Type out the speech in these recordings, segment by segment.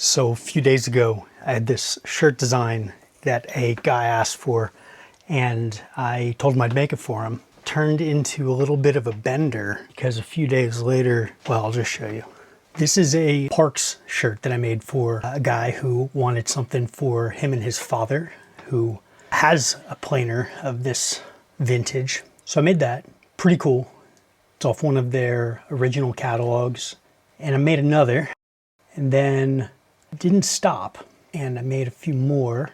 So a few days ago, I had this shirt design that a guy asked for, and I told him I'd make it for him. Turned into a little bit of a bender because a few days later, well, I'll just show you. This is a Parks shirt that I made for a guy who wanted something for him and his father, who has a planer of this vintage. So I made that. Pretty cool. It's off one of their original catalogs. And I made another, and then didn't stop, and I made a few more.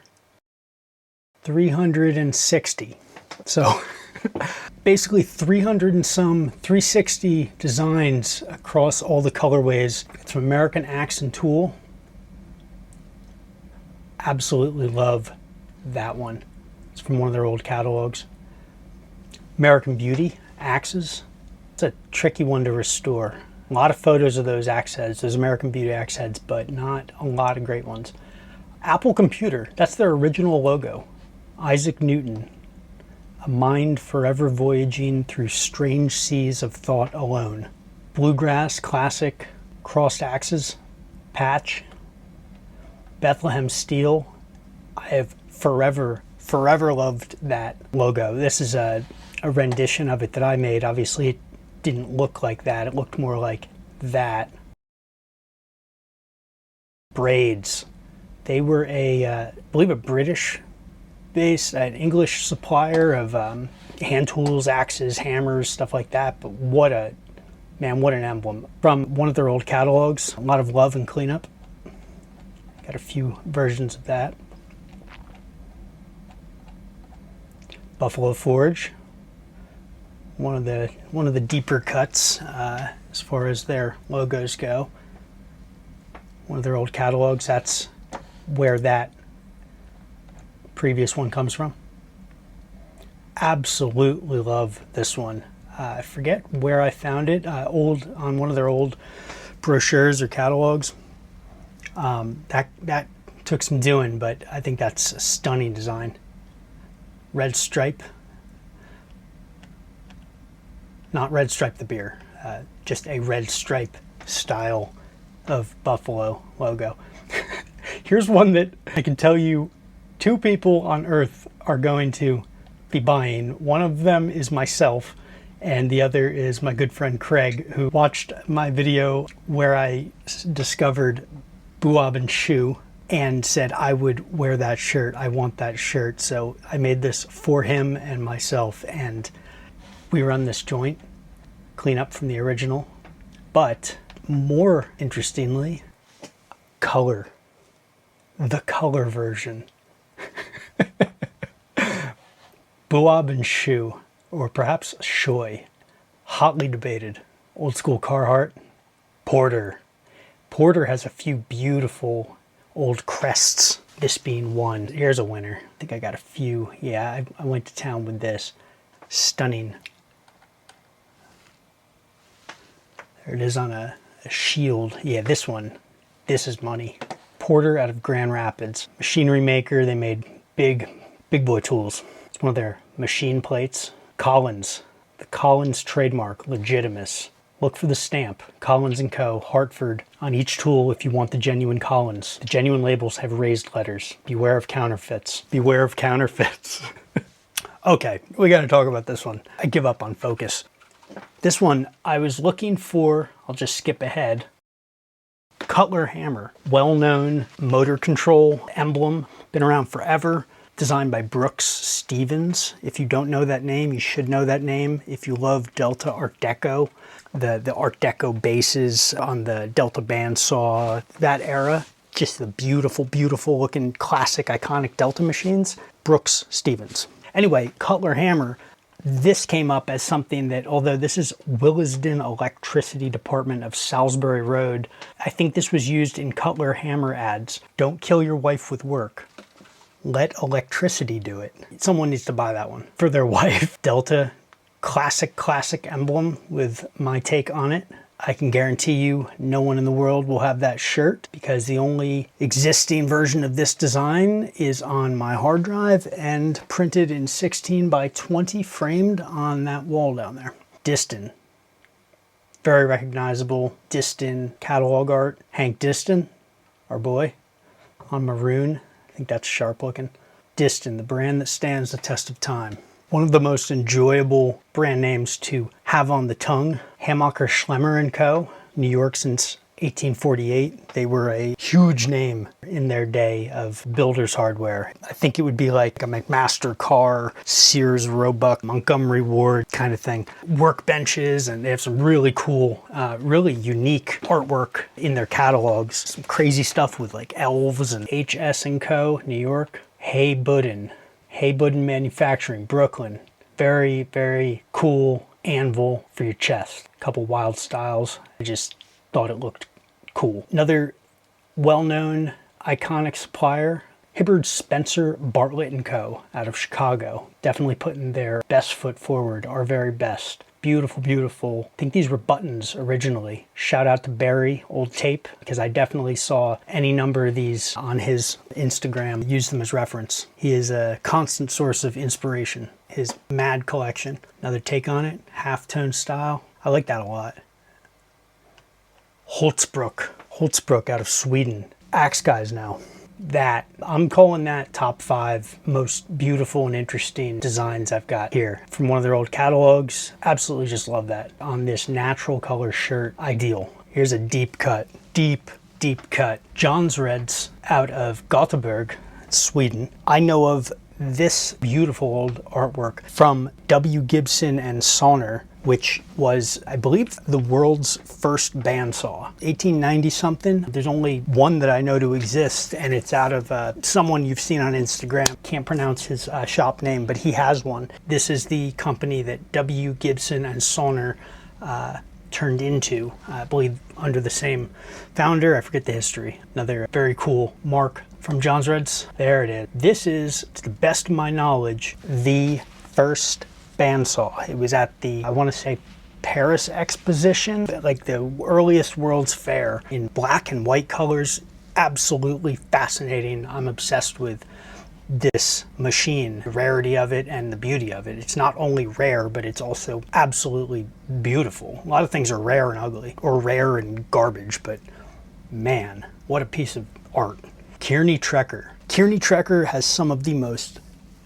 360. So basically 300 and some 360 designs across all the colorways. It's from American Axe and Tool. Absolutely love that one. It's from one of their old catalogs. American Beauty axes. It's a tricky one to restore. A lot of photos of those axe heads, those American Beauty axe heads, but not a lot of great ones. Apple Computer, that's their original logo. Isaac Newton, a mind forever voyaging through strange seas of thought alone. Bluegrass, classic, crossed axes, patch. Bethlehem Steel, I have forever loved that logo. This is a rendition of it that I made. Obviously, it didn't look like that. It looked more like that. Braids. They were I believe a British-based, an English supplier of hand tools, axes, hammers, stuff like that. But what an emblem. From one of their old catalogs. A lot of love and cleanup. Got a few versions of that. Buffalo Forge. One of the deeper cuts as far as their logos go. One of their old catalogs. That's where that previous one comes from. Absolutely love this one. I forget where I found it. On one of their old brochures or catalogs. That took some doing, but I think that's a stunning design. Red Stripe. Not Red Stripe the beer, just a Red Stripe style of Buffalo logo. Here's one that I can tell you 2 people on earth are going to be buying. One of them is myself, and the other is my good friend Craig, who watched my video where I discovered Buob Scheu and said I would wear that shirt. I want that shirt. So I made this for him and myself, and we run this joint, clean up from the original, but more interestingly, color. The color version. Buob Scheu, or perhaps Scheu, hotly debated. Old school Carhartt. Porter. Porter has a few beautiful old crests, this being one. Here's a winner. I think I got a few. Yeah, I went to town with this. Stunning. There it is on a shield. Yeah, this one. This is money. Porter out of Grand Rapids. Machinery maker. They made big boy tools. It's one of their machine plates. Collins. The Collins trademark. Legitimus. Look for the stamp. Collins & Co. Hartford on each tool if you want the genuine Collins. The genuine labels have raised letters. Beware of counterfeits. Beware of counterfeits. Okay, we got to talk about this one. I give up on focus. This one, I was looking for, I'll just skip ahead, Cutler-Hammer. Well-known motor control emblem. Been around forever. Designed by Brooks Stevens. If you don't know that name, you should know that name. If you love Delta Art Deco, the Art Deco bases on the Delta bandsaw, that era, just the beautiful, beautiful looking classic iconic Delta machines. Brooks Stevens. Anyway, Cutler-Hammer, this came up as something that, although this is Willisden Electricity Department of Salisbury Road, I think this was used in Cutler-Hammer ads. Don't kill your wife with work. Let electricity do it. Someone needs to buy that one for their wife. Delta, classic emblem with my take on it. I can guarantee you no one in the world will have that shirt because the only existing version of this design is on my hard drive and printed in 16 by 20 framed on that wall down there. Disston. Very recognizable Disston catalog art. Hank Disston. our boy, on maroon. I think that's sharp looking. Disston, the brand that stands the test of time. One of the most enjoyable brand names to have on the tongue. Hammacher Schlemmer Co, New York since 1848. They were a huge name in their day of builder's hardware. I think it would be like a McMaster Carr, Sears Roebuck, Montgomery Ward kind of thing. Workbenches, and they have some really cool, really unique artwork in their catalogs. Some crazy stuff with like elves and HS & Co, New York. Hay-Budden, Hay-Budden Manufacturing, Brooklyn. Very, very cool anvil for your chest. A couple wild styles. I just thought it looked cool. Another well-known iconic supplier, Hibbard, Spencer, Bartlett & Co. out of Chicago. Definitely putting their best foot forward, our very best. Beautiful, beautiful. I think these were buttons originally. Shout out to Barry, old tape, because I definitely saw any number of these on his Instagram. Use them as reference. He is a constant source of inspiration. His mad collection. Another take on it, half-tone style. I like that a lot. Hults Bruk out of Sweden. Axe guys now. That, I'm calling that top 5 most beautiful and interesting designs I've got here from one of their old catalogs. Absolutely just love that. On this natural color shirt, ideal. Here's a deep cut, deep cut. Jonsereds out of Gothenburg, Sweden. I know of this beautiful old artwork from W. Gibson and Söner, which was, I believe, the world's first bandsaw. 1890 something. There's only one that I know to exist, and it's out of someone you've seen on Instagram. Can't pronounce his shop name, but he has one. This is the company that W. Gibson and Söner turned into, I believe, under the same founder. I forget the history. Another very cool mark from Jonsereds. There it is. This is, to the best of my knowledge, the first bandsaw. It was at the, I want to say, Paris Exposition, like the earliest World's Fair, in black and white colors. Absolutely fascinating. I'm obsessed with this machine, the rarity of it and the beauty of it. It's not only rare, but it's also absolutely beautiful. A lot of things are rare and ugly, or rare and garbage, but man, what a piece of art. Kearney Trecker. Kearney Trecker has some of the most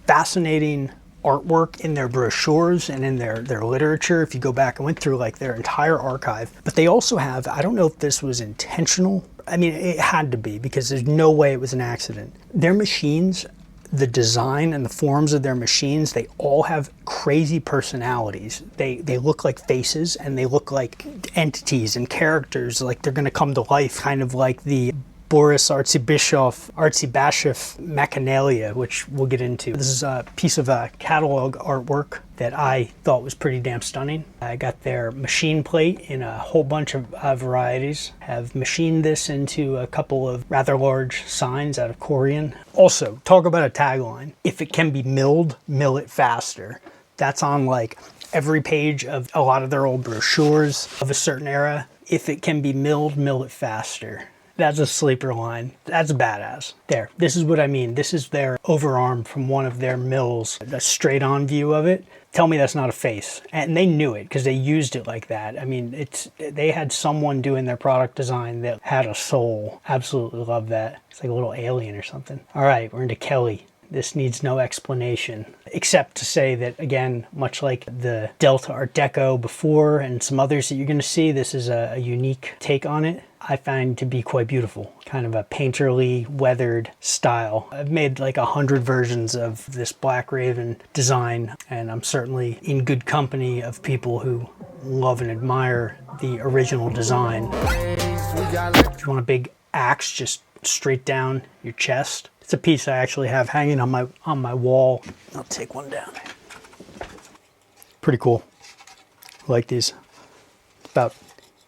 fascinating artwork in their brochures and in their literature. If you go back and went through like their entire archive, but they also have, I don't know if this was intentional. I mean, it had to be, because there's no way it was an accident. Their machines, the design and the forms of their machines, they all have crazy personalities. They look like faces, and they look like entities and characters, like they're gonna come to life, kind of like the Boris Artzybasheff Machinalia, which we'll get into. This is a piece of catalog artwork that I thought was pretty damn stunning. I got their machine plate in a whole bunch of varieties. Have machined this into a couple of rather large signs out of Korean. Also, talk about a tagline. If it can be milled, mill it faster. That's on like every page of a lot of their old brochures of a certain era. If it can be milled, mill it faster. That's a sleeper line. That's badass. There, this is what I mean. This is their overarm from one of their mills, a straight on view of it. Tell me that's not a face. And they knew it because they used it like that. I mean, they had someone doing their product design that had a soul. Absolutely love that. It's like a little alien or something. All right, we're into Kelly. This needs no explanation, except to say that, again, much like the Delta Art Deco before and some others that you're going to see, this is a unique take on it. I find to be quite beautiful, kind of a painterly, weathered style. I've made like 100 versions of this Black Raven design, and I'm certainly in good company of people who love and admire the original design. If you want a big axe just straight down your chest, it's a piece I actually have hanging on my wall. I'll take one down. Pretty cool. I like these. It's about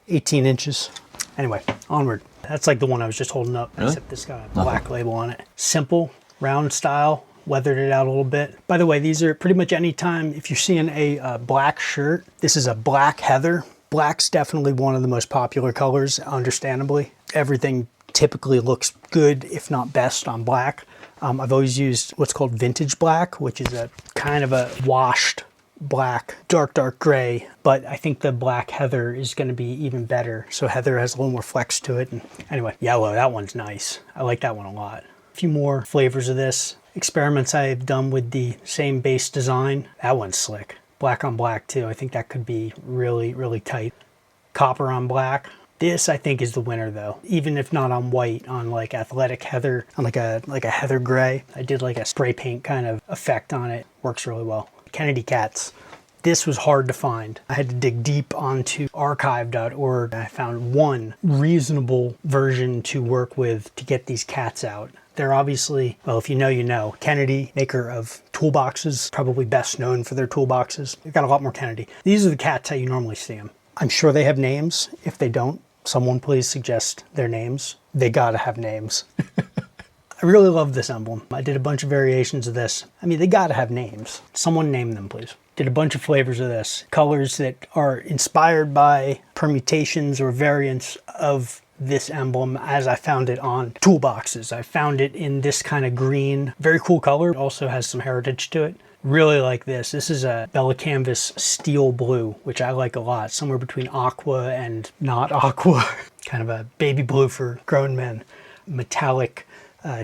18 inches. Anyway, onward. That's like the one I was just holding up, except this got a black label on it. Simple, round style, weathered it out a little bit. By the way, these are pretty much any time, if you're seeing a black shirt, this is a black heather. Black's definitely one of the most popular colors, understandably. Everything typically looks good, if not best, on black. I've always used what's called vintage black, which is a kind of a washed black, dark gray, but I think the black heather is going to be even better. So heather has a little more flex to it. And anyway, yellow, that one's nice. I like that one a lot. A few more flavors of this. Experiments I've done with the same base design. That one's slick. Black on black too. I think that could be really, really tight. Copper on black. This I think is the winner though. Even if not on white, on like athletic heather, on like a heather gray. I did like a spray paint kind of effect on it. Works really well. Kennedy cats. This was hard to find. I had to dig deep onto archive.org. I found one reasonable version to work with to get these cats out. They're obviously, well, if you know, you know. Kennedy, maker of toolboxes, probably best known for their toolboxes. They've got a lot more Kennedy. These are the cats how you normally see them. I'm sure they have names. If they don't, someone please suggest their names. They gotta have names. I really love this emblem. I did a bunch of variations of this. I mean, they gotta have names. Someone name them, please. Did a bunch of flavors of this. Colors that are inspired by permutations or variants of this emblem as I found it on toolboxes. I found it in this kind of green. Very cool color. It also has some heritage to it. Really like this. This is a Bella Canvas steel blue, which I like a lot. Somewhere between aqua and not aqua. Kind of a baby blue for grown men. Metallic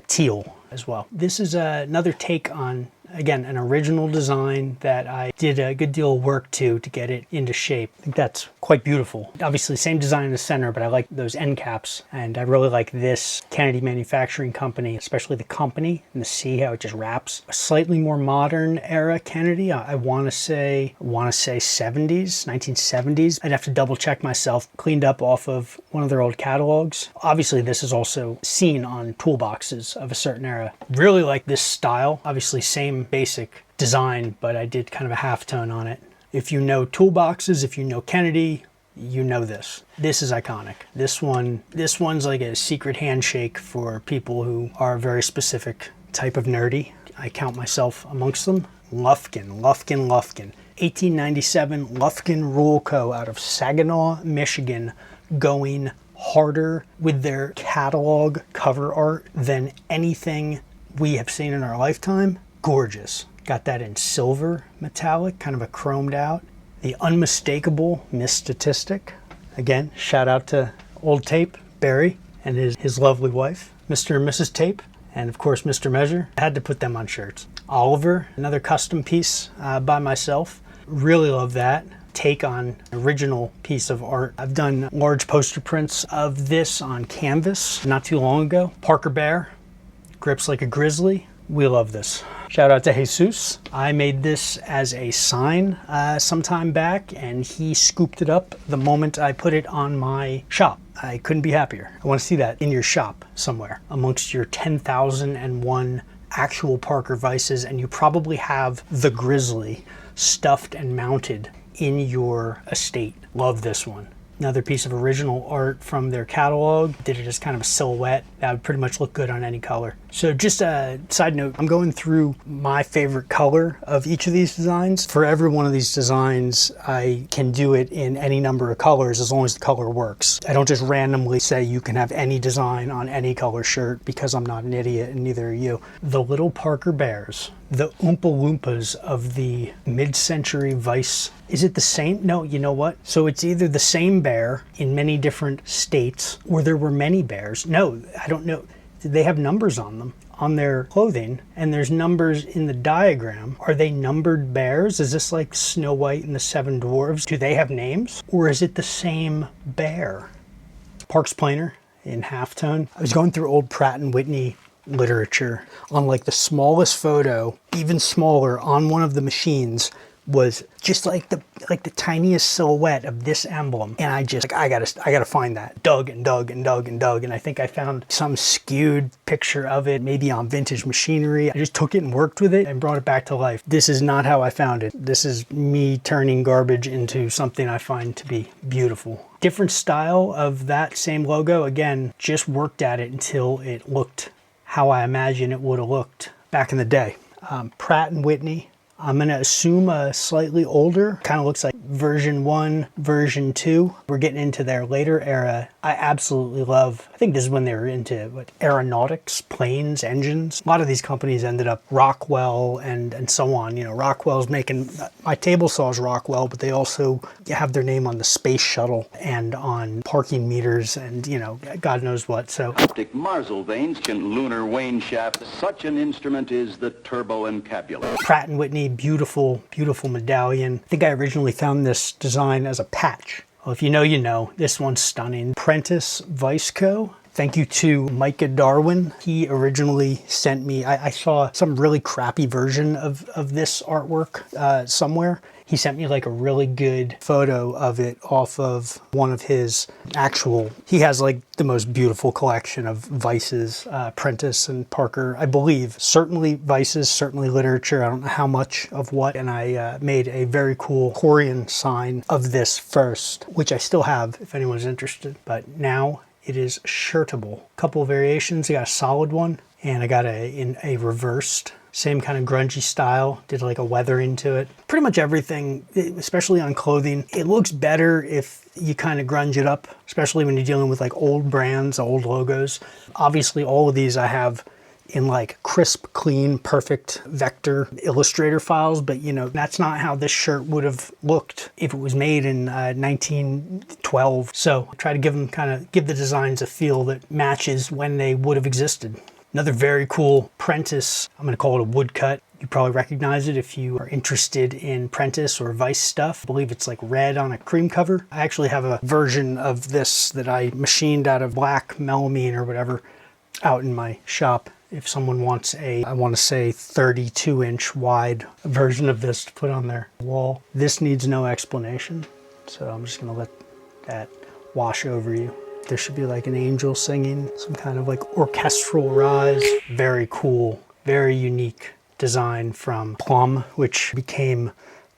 teal as well. This is another take on, again, an original design that I did a good deal of work to get it into shape. I think that's quite beautiful. Obviously same design in the center, but I like those end caps, and I really like this Kennedy Manufacturing Company, especially the company and the C, how it just wraps. A slightly more modern era Kennedy. I want to say 70s, 1970s. I'd have to double check myself. Cleaned up off of one of their old catalogs. Obviously this is also seen on toolboxes of a certain era. Really like this style. Obviously same basic design, but I did kind of a halftone on it. If you know toolboxes, if you know Kennedy, you know this. This is iconic. This one's like a secret handshake for people who are a very specific type of nerdy. I count myself amongst them. Lufkin. 1897 Lufkin Rule Co. out of Saginaw, Michigan, going harder with their catalog cover art than anything we have seen in our lifetime. Gorgeous. Got that in silver metallic, kind of a chromed out. The unmistakable Miss Statistic. Again, shout out to Old Tape, Barry, and his lovely wife, Mr. and Mrs. Tape, and of course Mr. Measure. I had to put them on shirts. Oliver, another custom piece by myself. Really love that. Take on original piece of art. I've done large poster prints of this on canvas not too long ago. Parker Bear, grips like a grizzly. We love this. Shout out to Jesus. I made this as a sign some time back, and he scooped it up the moment I put it on my shop. I couldn't be happier. I want to see that in your shop somewhere amongst your 10,001 actual Parker Vices, and you probably have the Grizzly stuffed and mounted in your estate. Love this one. Another piece of original art from their catalog. Did it as kind of a silhouette. That would pretty much look good on any color. So just a side note, I'm going through my favorite color of each of these designs. For every one of these designs, I can do it in any number of colors as long as the color works. I don't just randomly say you can have any design on any color shirt because I'm not an idiot and neither are you. The little Parker Bears, the Oompa Loompas of the mid-century Vice. Is it the same? No, you know what? So it's either the same bear in many different states, or there were many bears. No, I don't know. They have numbers on them, on their clothing, and there's numbers in the diagram. Are they numbered bears? Is this like Snow White and the Seven Dwarves? Do they have names? Or is it the same bear? Parks Planer in halftone. I was going through old Pratt Whitney literature on like the smallest photo, even smaller, on one of the machines was just like the tiniest silhouette of this emblem, and I gotta find that. Dug and I think I found some skewed picture of it, maybe on Vintage Machinery. I just took it and worked with it and brought it back to life. This is not how I found it. This is me turning garbage into something I find to be beautiful. Different style of that same logo. Again, just worked at it until it looked how I imagine it would have looked back in the day. Pratt Whitney. I'm going to assume a slightly older, kind of looks like version 1, version 2. We're getting into their later era. I absolutely love. I think this is when they were into aeronautics, planes, engines. A lot of these companies ended up Rockwell and so on. You know, Rockwell's making, my table saw is Rockwell, but they also have their name on the space shuttle and on parking meters and, you know, God knows what. So Optic Marsal vanes can lunar wane shaft. Such an instrument is the turboencabulum. Pratt Whitney, beautiful, beautiful medallion. I think I originally found this design as a patch. Well, if you know, you know. This one's stunning. Prentiss Vise Co. Thank you to Micah Darwin. He originally sent me, I saw some really crappy version of this artwork somewhere. He sent me like a really good photo of it off of one of his actual, he has like the most beautiful collection of Vices, Prentiss and Parker, I believe. Certainly Vices, certainly literature, I don't know how much of what. And I made a very cool Corian sign of this first, which I still have if anyone's interested. But now it is shirtable. Couple of variations, I got a solid one and I got a reversed. Same kind of grungy style, did like a weathering to it. Pretty much everything, especially on clothing, it looks better if you kind of grunge it up, especially when you're dealing with like old brands, old logos. Obviously all of these I have in like crisp, clean, perfect vector Illustrator files, but you know, that's not how this shirt would have looked if it was made in 1912. So I try to give the designs a feel that matches when they would have existed. Another very cool Prentiss, I'm going to call it a woodcut. You probably recognize it if you are interested in Prentiss or Vice stuff. I believe it's like red on a cream cover. I actually have a version of this that I machined out of black melamine or whatever out in my shop. If someone wants a, I want to say 32-inch wide version of this to put on their wall. This needs no explanation, so I'm just going to let that wash over you. There should be like an angel singing, some kind of like orchestral rise. Very cool, very unique design from Plomb, which became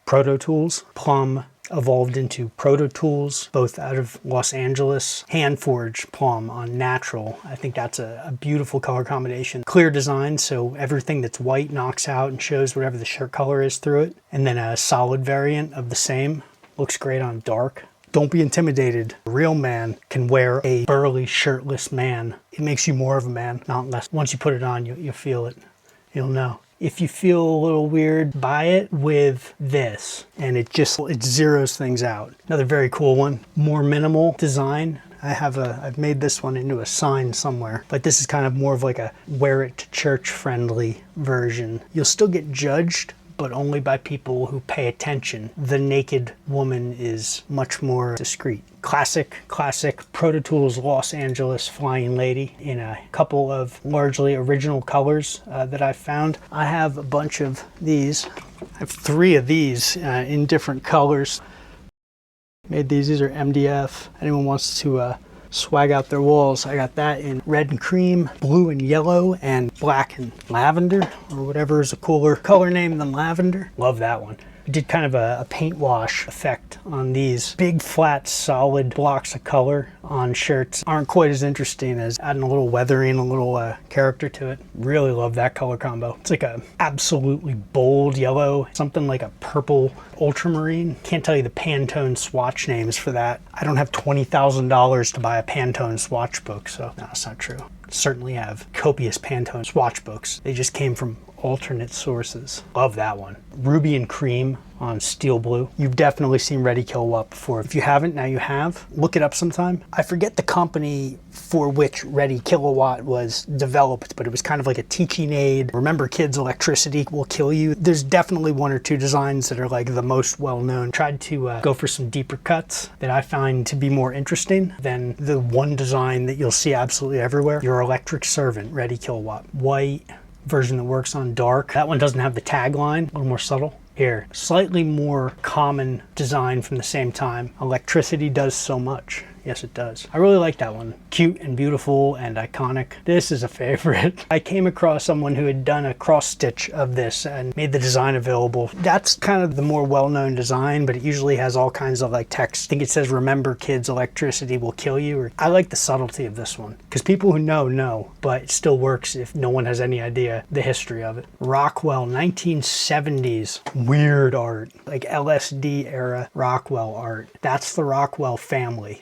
Proto-Tools. Plomb evolved into Proto-Tools, both out of Los Angeles. Hand-forged Plomb on natural. I think that's a beautiful color combination. Clear design, so everything that's white knocks out and shows whatever the shirt color is through it. And then a solid variant of the same. Looks great on dark. Don't be intimidated. A real man can wear a burly, shirtless man. It makes you more of a man, not less. Once you put it on, you'll feel it. You'll know. If you feel a little weird, buy it with this, and it zeroes things out. Another very cool one. More minimal design. I've made this one into a sign somewhere, but this is kind of more of like a wear it to church friendly version. You'll still get judged, but only by people who pay attention. The naked woman is much more discreet. Classic Proto-Tools Los Angeles Flying Lady in a couple of largely original colors that I've found. I have a bunch of these. I have 3 of these in different colors. Made these are MDF. Anyone wants to swag out their walls, I got that in red and cream, blue and yellow, and black and lavender, or whatever is a cooler color name than lavender. Love that one. I did kind of a paint wash effect on these big, flat, solid blocks of color on shirts. Aren't quite as interesting as adding a little weathering, a little character to it. Really love that color combo. It's like a absolutely bold yellow, something like a purple ultramarine. Can't tell you the Pantone swatch names for that. I don't have $20,000 to buy a Pantone swatch book, so no, that's not true. Certainly have copious Pantone swatch books. They just came from alternate sources. Love that one. Ruby and cream on steel blue. You've definitely seen Reddy Kilowatt before. If you haven't, now you have. Look it up sometime. I forget the company for which Reddy Kilowatt was developed, but it was kind of like a teaching aid. Remember, kids, electricity will kill you. There's definitely 1 or 2 designs that are like the most well-known. Tried to go for some deeper cuts that I find to be more interesting than the one design that you'll see absolutely everywhere. Your electric servant, Reddy Kilowatt. White version that works on dark. That one doesn't have the tagline, a little more subtle. Here, slightly more common design from the same time. Electricity does so much. Yes, it does. I really like that one. Cute and beautiful and iconic. This is a favorite. I came across someone who had done a cross stitch of this and made the design available. That's kind of the more well-known design, but it usually has all kinds of like text. I think it says, remember kids, electricity will kill you. Or I like the subtlety of this one because people who know, but it still works if no one has any idea the history of it. Rockwell, 1970s, weird art, like LSD era Rockwell art. That's the Rockwell family.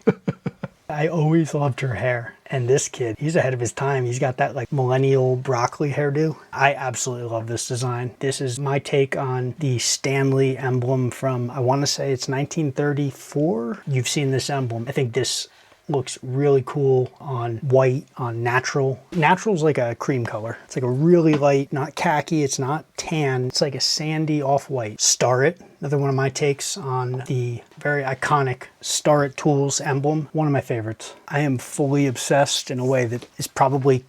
I always loved her hair. And this kid, he's ahead of his time. He's got that like millennial broccoli hairdo. I absolutely love this design. This is my take on the Stanley emblem from, I want to say it's 1934. You've seen this emblem. I think this looks really cool on white, on natural. Natural's like a cream color. It's like a really light, not khaki, it's not tan. It's like a sandy off-white. Starrett, another one of my takes on the very iconic Starrett Tools emblem. One of my favorites. I am fully obsessed in a way that is probably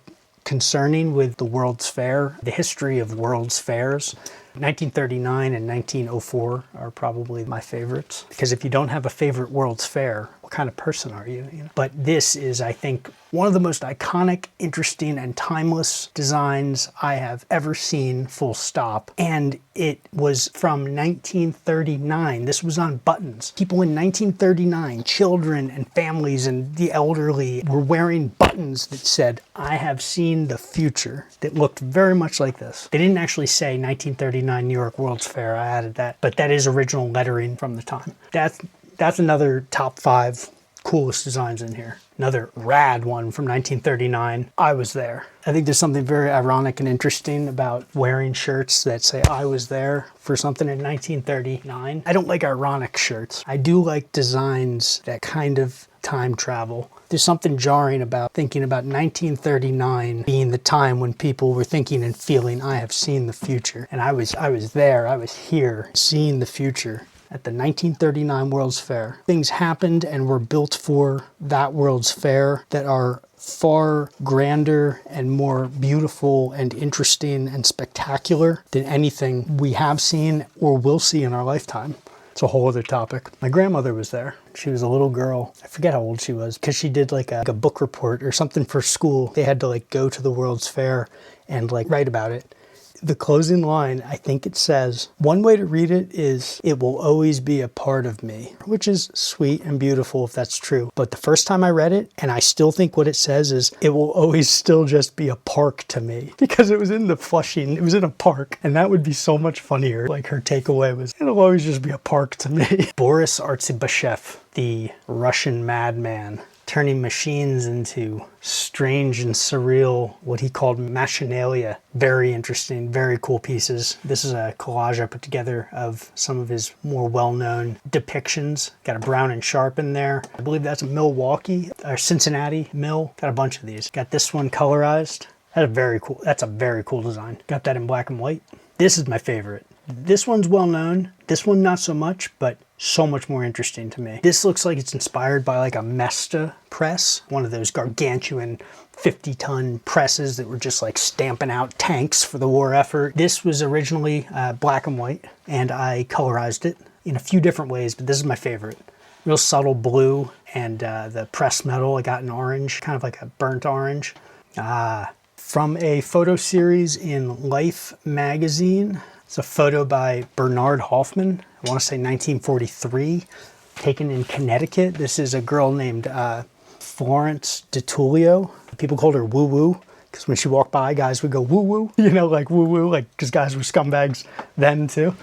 concerning with the World's Fair, the history of World's Fairs. 1939 and 1904 are probably my favorites, because if you don't have a favorite World's Fair, what kind of person are you? But this is, I think, one of the most iconic, interesting, and timeless designs I have ever seen, full stop. And it was from 1939. This was on buttons. People in 1939, children and families and the elderly, were wearing buttons that said, "I have seen the future," that looked very much like this. They didn't actually say 1939 New York World's Fair. I added that, but that is original lettering from the time. That's another top 5 coolest designs in here. Another rad one from 1939. I was there. I think there's something very ironic and interesting about wearing shirts that say I was there for something in 1939. I don't like ironic shirts. I do like designs that kind of time travel. There's something jarring about thinking about 1939 being the time when people were thinking and feeling, I have seen the future. And I was there, I was here, seeing the future at the 1939 World's Fair. Things happened and were built for that World's Fair that are far grander and more beautiful and interesting and spectacular than anything we have seen or will see in our lifetime. It's a whole other topic. My grandmother was there. She was a little girl. I forget how old she was, because she did like a book report or something for school. They had to like go to the World's Fair and like write about it. The closing line, I think it says, one way to read it is, "It will always be a part of me," which is sweet and beautiful if that's true. But the first time I read it, and I still think what it says is, "It will always still just be a park to me," because it was in the Flushing, it was in a park, and that would be so much funnier. Like her takeaway was, "It'll always just be a park to me." Boris Artzybasheff, the Russian madman, turning machines into strange and surreal, what he called machinalia. Very interesting, very cool pieces. This is a collage I put together of some of his more well-known depictions. Got a Brown and Sharp in there. I believe that's a Milwaukee or Cincinnati mill. Got a bunch of these. Got this one colorized. That's a very cool design. Got that in black and white. This is my favorite. This one's well known. This one not so much, but so much more interesting to me. This looks like it's inspired by like a Mesta press, one of those gargantuan 50-ton presses that were just like stamping out tanks for the war effort. This was originally black and white, and I colorized it in a few different ways, but this is my favorite. Real subtle blue, and the press metal I got in orange, kind of like a burnt orange. From a photo series in Life magazine. It's a photo by Bernard Hoffman, I want to say 1943, taken in Connecticut. This is a girl named Florence DiTullio. People called her Woo Woo, because when she walked by, guys would go woo woo, like woo woo, like, because guys were scumbags then too.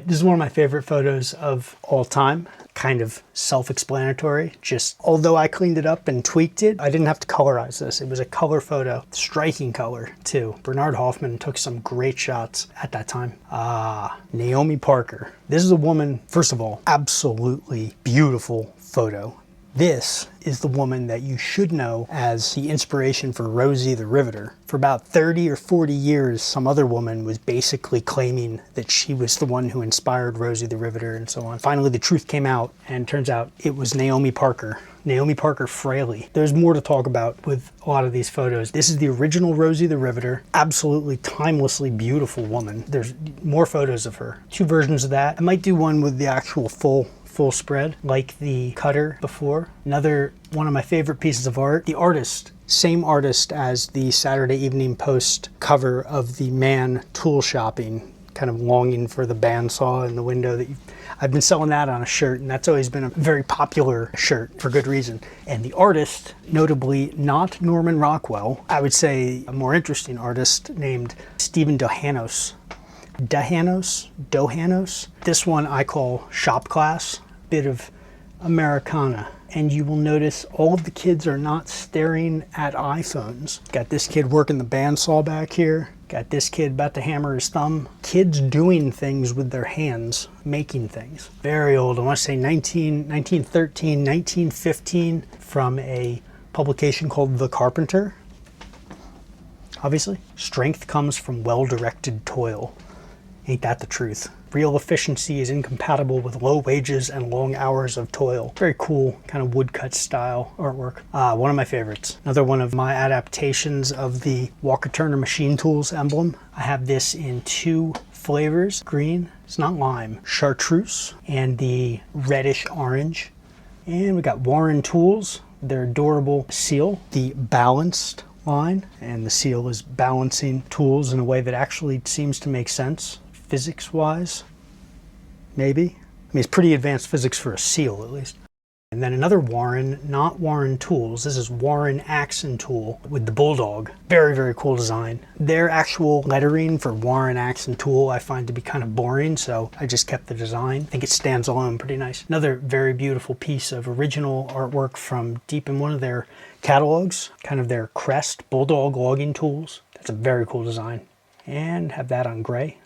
This is one of my favorite photos of all time. Kind of self-explanatory. Just, although I cleaned it up and tweaked it, I didn't have to colorize this. It was a color photo. Striking color, too. Bernard Hoffman took some great shots at that time. Naomi Parker. This is a woman, first of all, absolutely beautiful photo. This is the woman that you should know as the inspiration for Rosie the Riveter. For about 30 or 40 years, some other woman was basically claiming that she was the one who inspired Rosie the Riveter and so on. Finally, the truth came out, and turns out it was Naomi Parker. Naomi Parker Fraley. There's more to talk about with a lot of these photos. This is the original Rosie the Riveter. Absolutely timelessly beautiful woman. There's more photos of her. 2 versions of that. I might do one with the actual full spread, like the cutter before. Another one of my favorite pieces of art. The artist, same artist as the Saturday Evening Post cover of the man tool shopping, kind of longing for the bandsaw in the window. I've been selling that on a shirt, and that's always been a very popular shirt for good reason. And the artist, notably not Norman Rockwell, I would say a more interesting artist named Stephen Dohanos. Dohanos. This one I call shop class. Bit of Americana and you will notice all of the kids are not staring at iPhones. Got this kid working the bandsaw back here. Got this kid about to hammer his thumb. Kids doing things with their hands, making things. Very old, I want to say 1913, 1915, from a publication called The Carpenter. Obviously, strength comes from well-directed toil. Ain't that the truth? Real efficiency is incompatible with low wages and long hours of toil. Very cool, kind of woodcut style artwork. One of my favorites. Another one of my adaptations of the Walker Turner Machine Tools emblem. I have this in 2 flavors. Green, it's not lime, chartreuse, and the reddish orange. And we got Warren Tools, their adorable seal, the balanced line, and the seal is balancing tools in a way that actually seems to make sense physics-wise, maybe. I mean, it's pretty advanced physics for a seal, at least. And then another Warren, not Warren Tools. This is Warren Axe and Tool with the Bulldog. Very, very cool design. Their actual lettering for Warren Axe and Tool I find to be kind of boring, so I just kept the design. I think it stands alone pretty nice. Another very beautiful piece of original artwork from deep in one of their catalogs, kind of their crest, Bulldog logging tools. That's a very cool design. And have that on gray.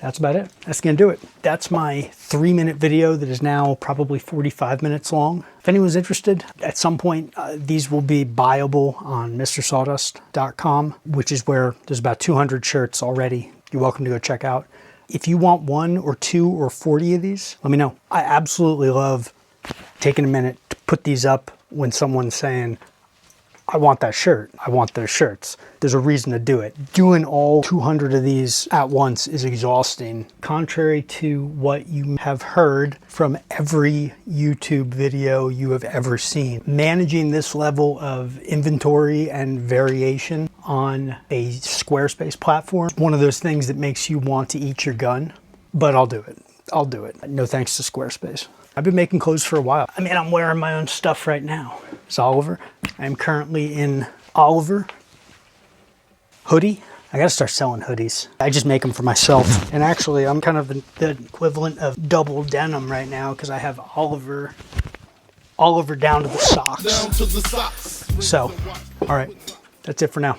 That's about it. That's gonna do it. That's my 3-minute video that is now probably 45 minutes long. If anyone's interested, at some point, these will be buyable on MrSawdust.com, which is where there's about 200 shirts already. You're welcome to go check out. If you want 1 or 2 or 40 of these, let me know. I absolutely love taking a minute to put these up when someone's saying, I want that shirt. I want those shirts. There's a reason to do it. Doing all 200 of these at once is exhausting. Contrary to what you have heard from every YouTube video you have ever seen, managing this level of inventory and variation on a Squarespace platform, one of those things that makes you want to eat your gun, but I'll do it. I'll do it. No thanks to Squarespace. I've been making clothes for a while. I mean, I'm wearing my own stuff right now. It's Oliver. I'm currently in Oliver hoodie. I gotta start selling hoodies. I just make them for myself. And actually, I'm kind of the equivalent of double denim right now because I have Oliver down to the socks. So, all right, that's it for now.